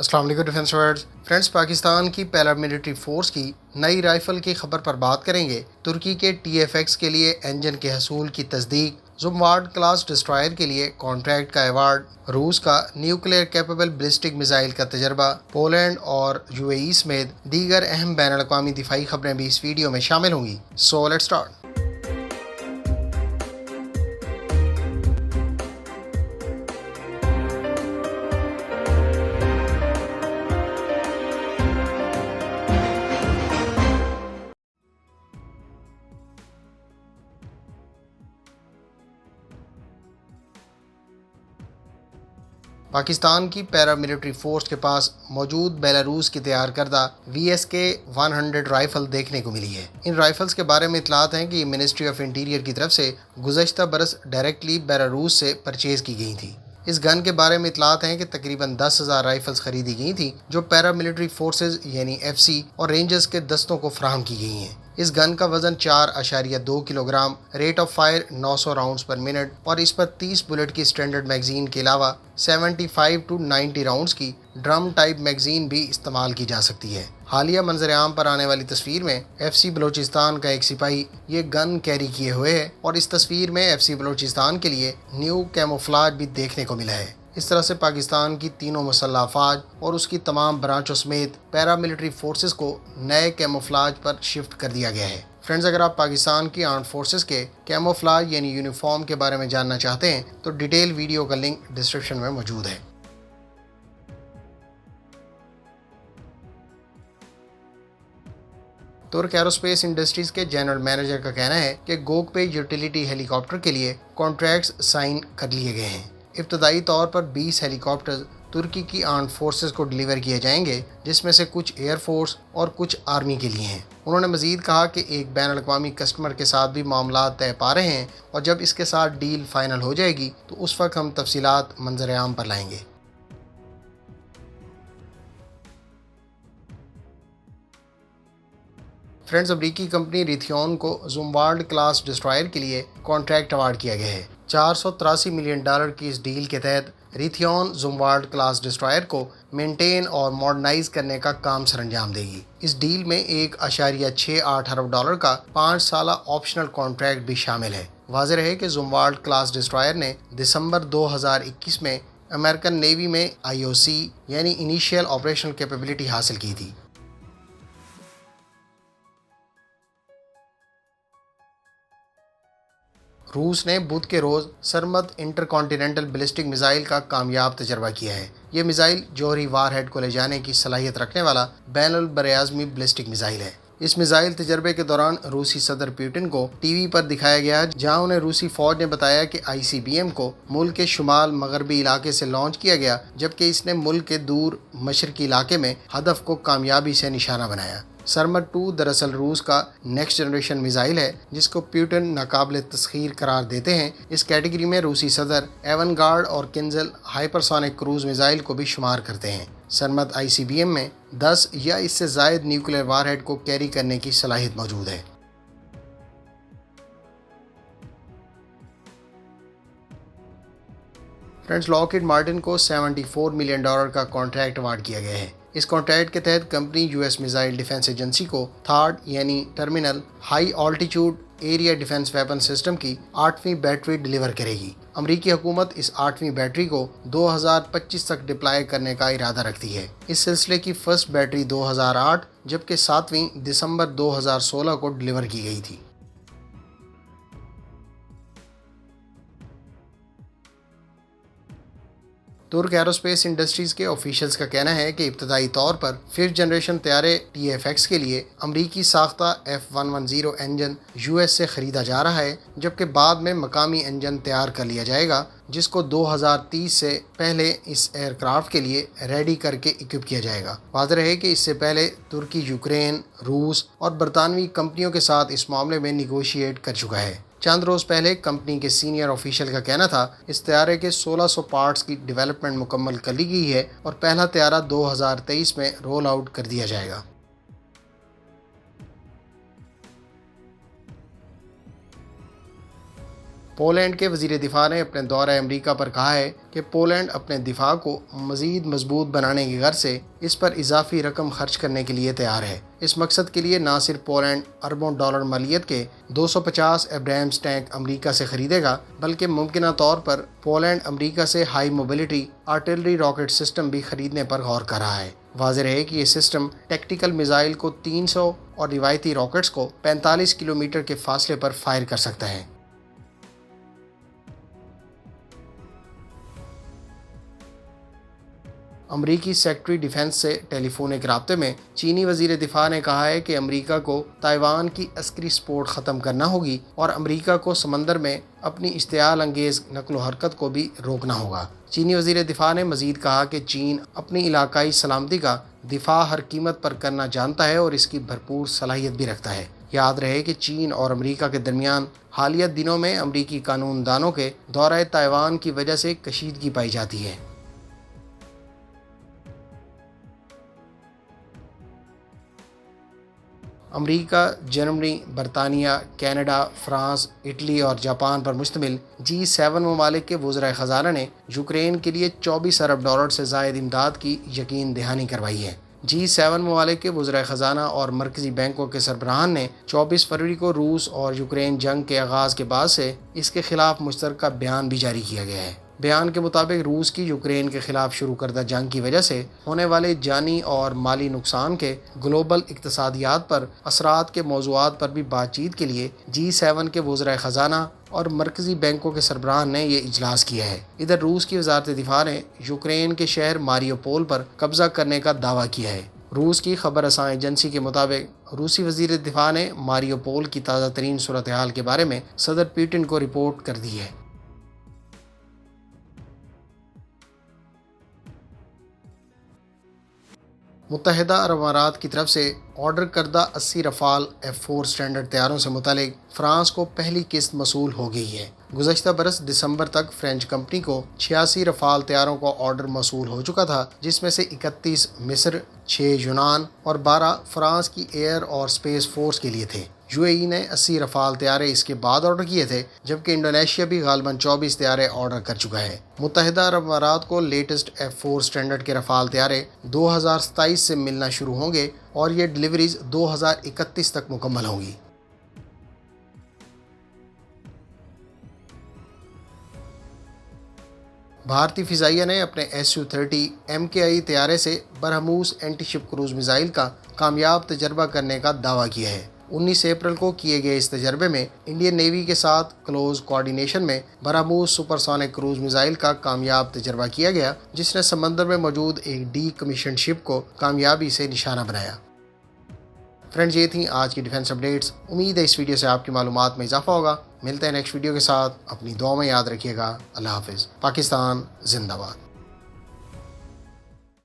السلام علیکم defence words friends, Pakistan کی پیراملٹری فورس کی نئی رائفل کی خبر پر بات کریں گے۔ ترکی کے ٹی ایف ایکس کے لیے انجن کے حصول کی تصدیق، زموارڈ کلاس ڈسٹرائر کے لیے کانٹریکٹ کا ایوارڈ، روس کا نیوکلیئر کیپیبل بیلسٹک میزائل کا تجربہ، پولینڈ اور یو اے ای سمیت دیگر اہم بین الاقوامی دفاعی خبریں بھی اس ویڈیو میں شامل ہوں گی۔ So let's start. پاکستان کی پیراملٹری فورس کے پاس موجود بیلاروس کی تیار کردہ VSK-100 رائفل دیکھنے کو ملی ہے۔ ان رائفلز کے بارے میں اطلاعات ہیں کہ یہ منسٹری آف انٹیریئر کی طرف سے گزشتہ برس ڈائریکٹلی بیلاروس سے پرچیز کی گئی تھیں۔ اس گن کے بارے میں اطلاعات ہیں کہ تقریباً 10,000 رائفلز خریدی گئی تھیں جو پیراملٹری فورسز یعنی FC اور رینجرز کے دستوں کو فراہم کی گئی ہیں۔ اس گن کا وزن 4.2 kilogram, rate of fire 900 rounds per minute اور اس پر 30 بلٹ کی سٹینڈرڈ میگزین کے علاوہ 75 to 90 راؤنڈز کی ڈرم ٹائپ میگزین بھی استعمال کی جا سکتی ہے۔ حالیہ منظر عام پر آنے والی تصویر میں FC بلوچستان کا ایک سپاہی یہ گن کیری کیے ہوئے ہے اور اس تصویر میں FC بلوچستان کے لیے نیو کیموفلاج بھی دیکھنے کو ملا ہے۔ اس طرح سے پاکستان کی تینوں مسلح افواج اور اس کی تمام برانچوں سمیت پیراملٹری فورسز کو نئے کیموفلاج پر شفٹ کر دیا گیا ہے۔ فرینڈز، اگر آپ پاکستان کی آرمڈ فورسز کے کیموفلاج یعنی یونیفارم کے بارے میں جاننا چاہتے ہیں تو ڈیٹیل ویڈیو کا لنک ڈسکرپشن میں موجود ہے۔ ترک ایروسپیس انڈسٹریز کے جنرل مینیجر کا کہنا ہے کہ گوک پے یوٹیلیٹی ہیلی کاپٹر کے لیے کانٹریکٹس سائن کر لیے گئے ہیں۔ ابتدائی طور پر 20 ہیلی کاپٹرز ترکی کی آرمڈ فورسز کو ڈیلیور کیے جائیں گے، جس میں سے کچھ ایئر فورس اور کچھ آرمی کے لیے ہیں۔ انہوں نے مزید کہا کہ ایک بین الاقوامی کسٹمر کے ساتھ بھی معاملات طے پا رہے ہیں اور جب اس کے ساتھ ڈیل فائنل ہو جائے گی تو اس وقت ہم تفصیلات منظر عام پر لائیں گے۔ فرینڈز، امریکی کمپنی ریتھیون کو زموارڈ کلاس ڈسٹرائر کے لیے کانٹریکٹ ایوارڈ کیا گیا ہے۔ $483 ملین کی اس ڈیل کے تحت ریتھیون زموارڈ کلاس ڈسٹرائر کو مینٹین اور ماڈرنائز کرنے کا کام سر انجام دے گی۔ اس ڈیل میں $1.68 ارب کا 5 سالہ آپشنل کانٹریکٹ بھی شامل ہے۔ واضح رہے کہ زموارڈ کلاس ڈسٹرائر نے دسمبر 2021 میں امریکن نیوی میں IOC یعنی انیشیل آپریشنل کیپیبلٹی حاصل کی تھی۔ روس نے بدھ کے روز سرمت انٹر کانٹیننٹل بیلسٹک میزائل کا کامیاب تجربہ کیا ہے۔ یہ میزائل جوہری وار ہیڈ کو لے جانے کی صلاحیت رکھنے والا بین البراعظمی بیلسٹک میزائل ہے۔ اس میزائل تجربے کے دوران روسی صدر پیوٹن کو ٹی وی پر دکھایا گیا، جہاں انہیں روسی فوج نے بتایا کہ ICBM کو ملک کے شمال مغربی علاقے سے لانچ کیا گیا، جبکہ اس نے ملک کے دور مشرقی علاقے میں ہدف کو کامیابی سے نشانہ بنایا۔ سرمت 2 دراصل روس کا نیکسٹ جنریشن میزائل ہے جس کو پیوٹن ناقابل تسخیر قرار دیتے ہیں۔ اس کیٹیگری میں روسی صدر ایون گارڈ اور کنزل ہائپرسونک کروز میزائل کو بھی شمار کرتے ہیں۔ سرمت ICBM میں 10 یا اس سے زائد نیوکلیئر وار ہیڈ کو کیری کرنے کی صلاحیت موجود ہے۔ فرینڈز، لاکہیڈ مارٹن کو $74 ملین کا کانٹریکٹ ایوارڈ کیا گیا ہے۔ اس کانٹریکٹ کے تحت company US missile defence agency کو تھارڈ یعنی terminal high altitude area defence weapon system کی 8ویں بیٹری ڈیلیور کرے گی۔ امریکی حکومت اس 8ویں بیٹری کو 2025 تک ڈپلائے کرنے کا ارادہ رکھتی ہے۔ اس سلسلے کی فرسٹ بیٹری 2008 جبکہ 7ویں دسمبر 2016 کو ڈیلیور کی گئی تھی۔ ترک ایروسپیس انڈسٹریز کے آفیشلز کا کہنا ہے کہ ابتدائی طور پر 5th جنریشن طیارے TFX کے لیے امریکی ساختہ F110 انجن US سے خریدا جا رہا ہے، جبکہ بعد میں مقامی انجن تیار کر لیا جائے گا جس کو 2030 سے پہلے اس ایئر کرافٹ کے لیے ریڈی کر کے اکوپ کیا جائے گا۔ واضح رہے کہ اس سے پہلے ترکی یوکرین، روس اور برطانوی کمپنیوں کے ساتھ اس معاملے میں نیگوشیٹ کر چکا ہے۔ چند روز پہلے کمپنی کے سینئر آفیشل کا کہنا تھا اس طیارے کے 1600 پارٹس کی ڈیولپمنٹ مکمل کر لی گئی ہے اور پہلا طیارہ 2023 میں رول آؤٹ کر دیا جائے گا۔ پولینڈ کے وزیر دفاع نے اپنے دورہ امریکہ پر کہا ہے کہ پولینڈ اپنے دفاع کو مزید مضبوط بنانے کی غرض سے اس پر اضافی رقم خرچ کرنے کے لیے تیار ہے۔ اس مقصد کے لیے نہ صرف پولینڈ اربوں ڈالر مالیت کے 250 ایبرامس ٹینک امریکہ سے خریدے گا، بلکہ ممکنہ طور پر پولینڈ امریکہ سے high mobility artillery rocket system بھی خریدنے پر غور کر رہا ہے۔ واضح ہے کہ یہ سسٹم ٹیکٹیکل میزائل کو 300 اور روایتی راکٹس کو 45 کلومیٹر کے فاصلے پر فائر کر سکتا ہے۔ امریکی سیکرٹری ڈیفنس سے ٹیلی فونک رابطے میں چینی وزیر دفاع نے کہا ہے کہ امریکہ کو تائیوان کی عسکری سپورٹ ختم کرنا ہوگی اور امریکہ کو سمندر میں اپنی اشتعال انگیز نقل و حرکت کو بھی روکنا ہوگا۔ چینی وزیر دفاع نے مزید کہا کہ چین اپنی علاقائی سلامتی کا دفاع ہر قیمت پر کرنا جانتا ہے اور اس کی بھرپور صلاحیت بھی رکھتا ہے۔ یاد رہے کہ چین اور امریکہ کے درمیان حالیہ دنوں میں امریکی قانون دانوں کے دورہ تائیوان کی وجہ سے کشیدگی پائی جاتی ہے۔ امریکہ، جرمنی، برطانیہ، کینیڈا، فرانس، اٹلی اور جاپان پر مشتمل G7 ممالک کے وزرائے خزانہ نے یوکرین کے لیے 24 ارب ڈالر سے زائد امداد کی یقین دہانی کروائی ہے۔ G7 ممالک کے وزرائے خزانہ اور مرکزی بینکوں کے سربراہان نے 24 فروری کو روس اور یوکرین جنگ کے آغاز کے بعد سے اس کے خلاف مشترکہ بیان بھی جاری کیا گیا ہے۔ بیان کے مطابق روس کی یوکرین کے خلاف شروع کردہ جنگ کی وجہ سے ہونے والے جانی اور مالی نقصان کے گلوبل اقتصادیات پر اثرات کے موضوعات پر بھی بات چیت کے لیے G7 کے وزرائے خزانہ اور مرکزی بینکوں کے سربراہان نے یہ اجلاس کیا ہے۔ ادھر روس کی وزارت دفاع نے یوکرین کے شہر ماریوپول پر قبضہ کرنے کا دعویٰ کیا ہے۔ روس کی خبر رساں ایجنسی کے مطابق روسی وزیر دفاع نے ماریوپول کی تازہ ترین صورتحال کے بارے میں صدر پوٹن کو رپورٹ کر دی ہے۔ متحدہ عرب امارات کی طرف سے آرڈر کردہ 80 رفال F4 اسٹینڈرڈ طیاروں سے متعلق فرانس کو پہلی قسط موصول ہو گئی ہے۔ گزشتہ برس دسمبر تک فرینچ کمپنی کو 86 رفال طیاروں کا آرڈر موصول ہو چکا تھا، جس میں سے 31 مصر، 6 یونان اور 12 فرانس کی ایئر اور اسپیس فورس کے لیے تھے۔ UAE نے 80 رفال طیارے اس کے بعد آرڈر کیے تھے، جبکہ انڈونیشیا بھی غالباً 24 طیارے آرڈر کر چکا ہے۔ متحدہ عرب امارات کو لیٹسٹ F4 اسٹینڈرڈ کے رفال طیارے 2027 سے ملنا شروع ہوں گے اور یہ ڈلیوریز 2031 تک مکمل ہوں گی۔ بھارتی فضائیہ نے اپنے Su-30 MKI طیارے سے برہموس اینٹی شپ کروز میزائل کا کامیاب تجربہ کرنے کا دعویٰ کیا ہے۔ 19 اپریل کو کیے گئے اس تجربے میں انڈین نیوی کے ساتھ کلوز کوارڈینیشن میں BrahMos super sonic cruise missile کا کامیاب تجربہ کیا گیا، جس نے سمندر میں موجود ایک ڈی کمیشنڈ شپ کو کامیابی سے نشانہ بنایا۔ فرینڈز، یہ تھیں آج کی ڈیفنس اپڈیٹس۔ امید ہے اس ویڈیو سے آپ کی معلومات میں اضافہ ہوگا۔ ملتے ہیں نیکسٹ ویڈیو کے ساتھ۔ اپنی دعاؤں میں یاد رکھیے گا۔ اللہ حافظ۔ پاکستان زندہ باد۔